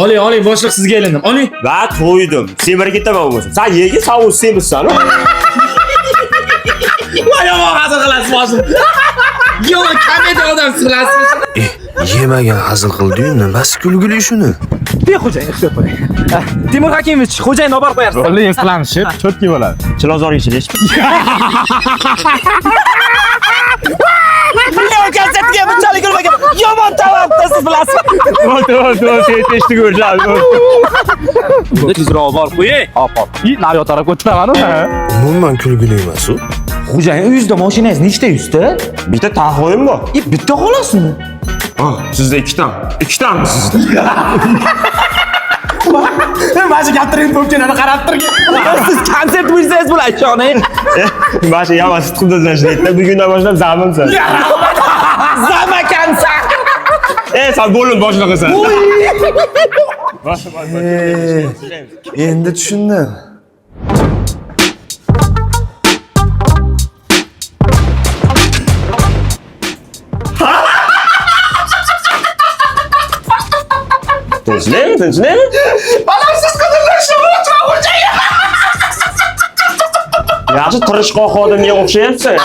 Oling, boshliq sizga aylandim. Oling. Va to'ydim. Sen bir ketaman bo'lsa. Sen yerga sovun semizsan. Voy, yomon hazil qilasiz boshliq. Yomon komediya odamsiz qilasiz. Yemagan hazil qildi-yu, nimasi kulgili shuni? Xo'jayin, ixtiyor qo'ying. Timur Hakimovich, xo'jayin olib qo'yarsiz. Oling, qilamiz-chi. Cho'tki bo'ladi. Chilozor ichish. Konsertga bunchalik kulmagan. Yomon talantda siz bilasiz. Teshni ko'rishadi. Tezroq borib qo'ying. Hop. Nariyoq tarafga o'tiraman-ku. Umuman kulgili emas u. Xo'jayin, uyingizda mashinangiz nechta yuzta? Bitta taxoyim bor. Bitta xolasizmi? Ha, sizda ikkitami? Ikkitami sizda? Mana shu gaptiring to'pchalarni qarab turgan. Siz konsert bilsangiz bo'ladi, ishonay. Mana shu yomon sutqimda tashlaydi. Bugundan boshlab zaminsan. Zamakansa. Sen bo'lim boshlig'isan. Endi tushundim. Tinchlik. Balamsiz qadrlashim uchun xo'jayin. Yaxshi tirishqoq xodimga o'xshayapsan.